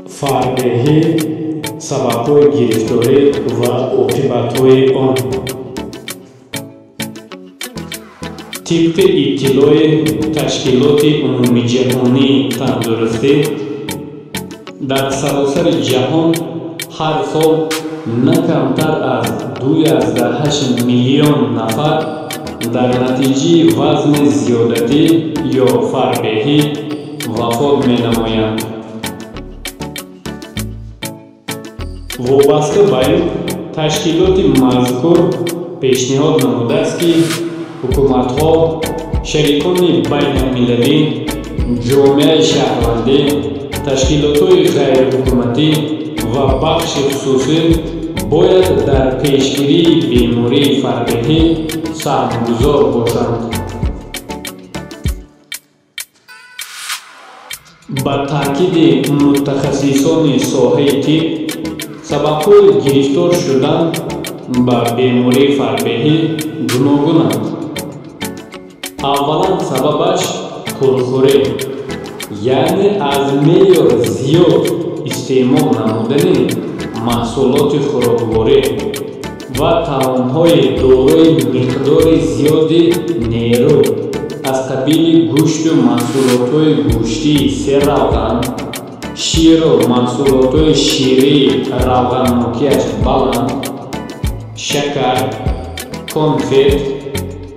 Фарбеҳӣ, сабабҳои гирифторӣ ва оқибатҳои он. тибқи иттилои Ташкилоти умумиҷаҳонии тандурустӣ, дар саросари ҷаҳон ҳар сол на камтар аз 2,8 миллион нафар дар натиҷаи вазни зиёдатӣ ё фарбеҳӣ вафот менамоянд. вобаста ба ин, ташкилоти мазкур пешниҳод намудааст, ки ҳукуматҳо, шарикони байналмилалӣ, ҷомеаи шаҳрвандӣ, ташкилотҳои ғайриҳукуматӣ ва бахши хусусӣ бояд дар пешгирии бемории фарбеҳӣ саҳмгузор бошанд. ба таъкиди мутахассисони соҳаи тиб, сабабҳои гирифтор шудан ба бемории фарбеҳӣ гуногунанд. аввалан сабабаш пурхӯрӣ, яъне аз меъёр зиёд истеъмол намудани маҳсулоти хӯрокворӣ ва таомҳои дорои миқдори зиёди нерӯ аз қабили гӯшту маҳсулотҳои гӯштии серравған, ширу маҳсулотҳои ширии равғаннокияш баланд, шакар, конфет,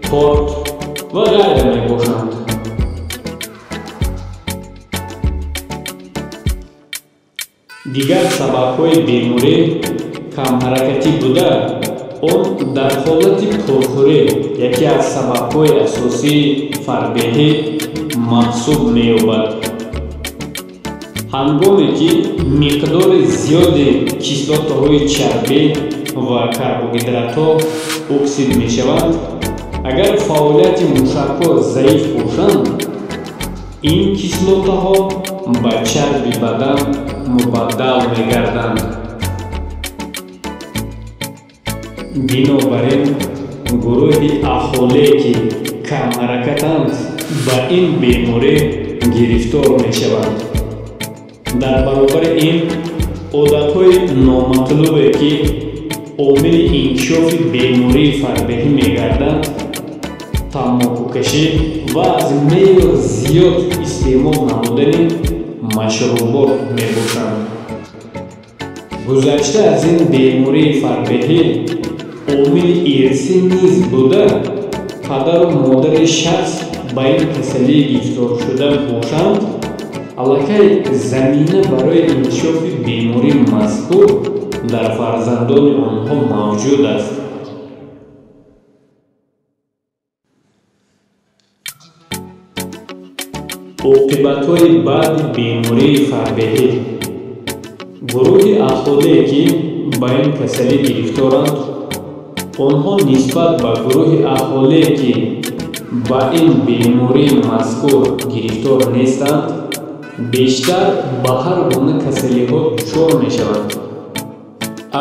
торт ва ғайра мебошанд. дигар сабабҳои беморӣ камҳаракатӣ буда, он дар ҳолати пурхӯрӣ яке аз сабабҳои асосии фарбеҳӣ маҳсуб меёбад. ҳангоме ки миқдори зиёди кислотаҳои чарбӣ ва карбогидратҳо оксид мешаванд, агар фаъолияти мушакҳо заиф бошанд, ин кислотаҳо ба чарби бадан мубаддал мегарданд. бинобар ин, гурӯҳи аҳолие ки камҳаракатанд ба ин беморӣ гирифтор мешаванд. дар баробари ин, одатҳои номатлубе ки омили инкишофи бемории фарбеҳӣ мегарданд, тамокукашӣ ва аз меъёр зиёд истеъмол намудани машрубот мебошанд. гузашта аз ин бемории фарбеҳӣ омили ирсӣ низ буда, падару модари шахс ба ин касалӣ гирифторшуда бошанд, аллакай замина барои инкишофи бемории мазкур дар фарзандони онҳо мавҷуд аст. оқибатҳои баъди бемории фарбеҳӣ. гурӯҳи аҳолие ки ба ин касалӣ гирифторанд, онҳо нисбат ба гурӯҳи аҳолие ки ба ин бемории мазкур гирифтор нестанд, бештар ба ҳар гуна касалиҳо дучор мешаванд,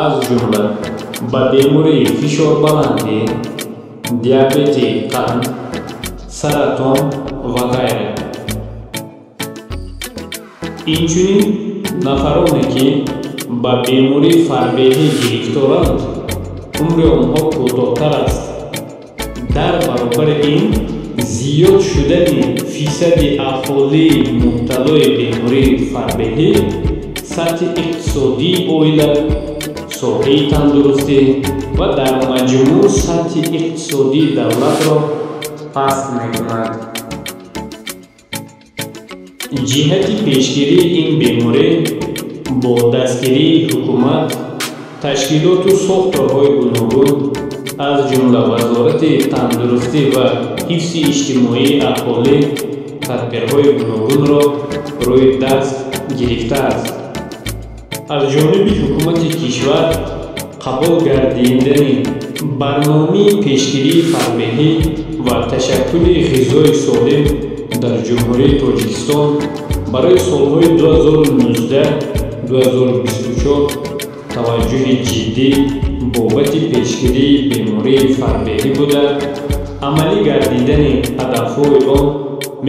аз ҷумла ба бемории фишорбаландӣ, диабети қанд, саратон ва ғайра. инчунин нафароне ки ба бемории фарбеҳӣ гирифторанд, умри онҳо кӯтоҳтар аст. дар баробари ин, зиёд шудани фисади аҳолии мубталои бемории фарбеҳӣ сатҳи иқтисодии оила, соҳаи тандурустӣ ва дар маҷмӯъ сатҳи иқтисодии давлатро паст мекунад. ҷиҳати пешгирии ин беморӣ бо дастгирии ҳукумат, ташкилоту сохторҳои гуногун, аз ҷумла вазорати тандурустӣ ва ҳифзи иҷтимоии аҳолӣ, тадбирҳои гуногунро рӯи даст гирифтааст. аз ҷониби ҳукумати кишвар қабул гардидани барномаи пешгирии фарбеҳӣ ва ташаккули ғизои солим дар ҷумҳурии Тоҷикистон барои солҳои 2019-2024 таваҷҷӯҳи ҷиддӣ бобати пешгирии бемории фарбеҳӣ буда, амалӣ гардидани ҳадафҳои он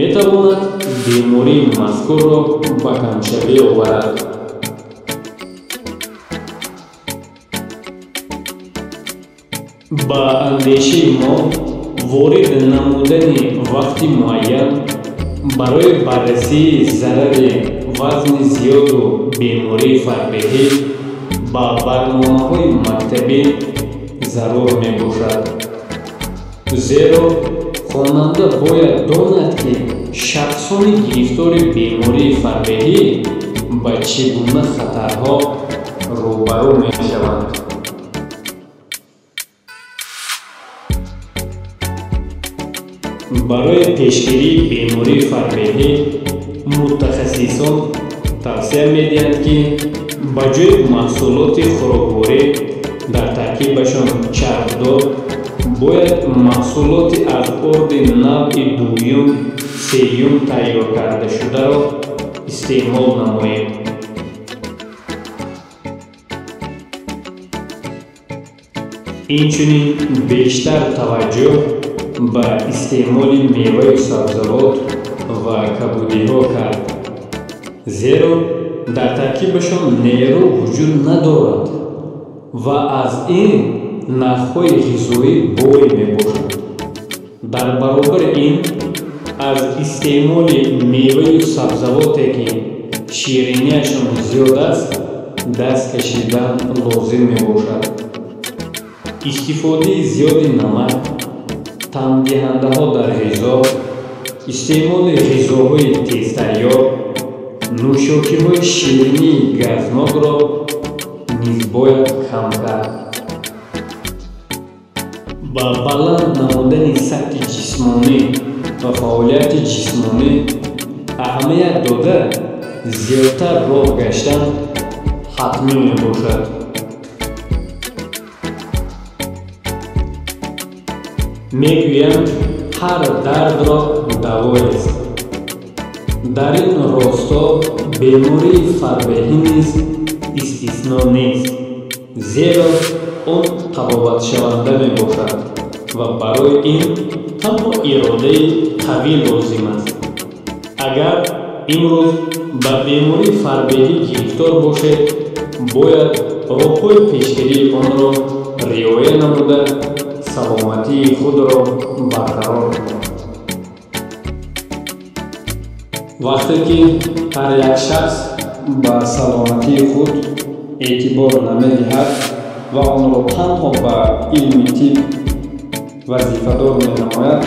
метавонад бемории мазкурро ба камшавӣ оварад. ба андешаи мо ворид намудани вақти муайян барои баррасии зарари вазни зиёду бемории фарбеҳӣ ба барномаҳои мактабӣ зарур мебошад. зеро хонанда бояд донад ки шахсони гирифтори бемории фарбеҳӣ ба чӣ гуна хатарҳо рӯбарӯ мешаванд. барои пешгирии бемории фарбеҳӣ мутахассисон тавсия медиҳанд ки ба ҷои маҳсулоти хӯрокворӣ дар таркибашон чарбдор бояд маҳсулоти аз орди навъи дуюм, сеюм тайёр кардашударо истеъмол намоем. инчунин бештар таваҷҷӯҳ ба истеъмоли меваю сабзавот ва кабудиҳо кард, зеро дар таркибашон нерӯ вуҷуд надорад ва аз ин нархҳои ғизоӣ бой мебошанд. дар баробари ин аз истеъмоли меваю сабзавоте ки ширинияшон зиёд аст даст кашидан лозим мебошад. истифодаи зиёди намак, тамдиҳандаҳо дар ғизо, истеъмоли ғизоҳои тезтайёр, нӯшокиҳои ширинии газнокро низ бояд кам кард. ба баланд намудани сатҳи ҷисмонӣ ва фаъолияти ҷисмонӣ аҳамият дода зиёдтар роҳ гаштан ҳатмӣ мебошад. мегӯянд ҳар дардро давоест. дар ин росто бемории фарбеҳӣ низ истисно нест, зеро он табобатшаванда мебошад ва барои ин танҳо иродаи қавӣ лозим аст. агар имрӯз ба бемории фарбеҳӣ гирифтор бошед, бояд роҳҳои пешгирии онро риоя намуда саломатии худро барқарор кунед. вақте ки ҳар як шахс ба саломатии худ эътибор намедиҳад ва онро танҳо ба илми тиб вазифадор менамояд,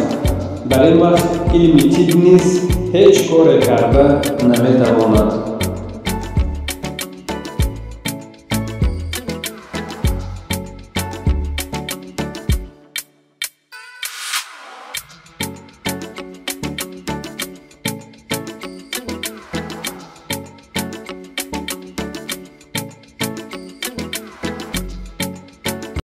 дар ин вақт илми тиб низ ҳеҷ коре карда наметавонад.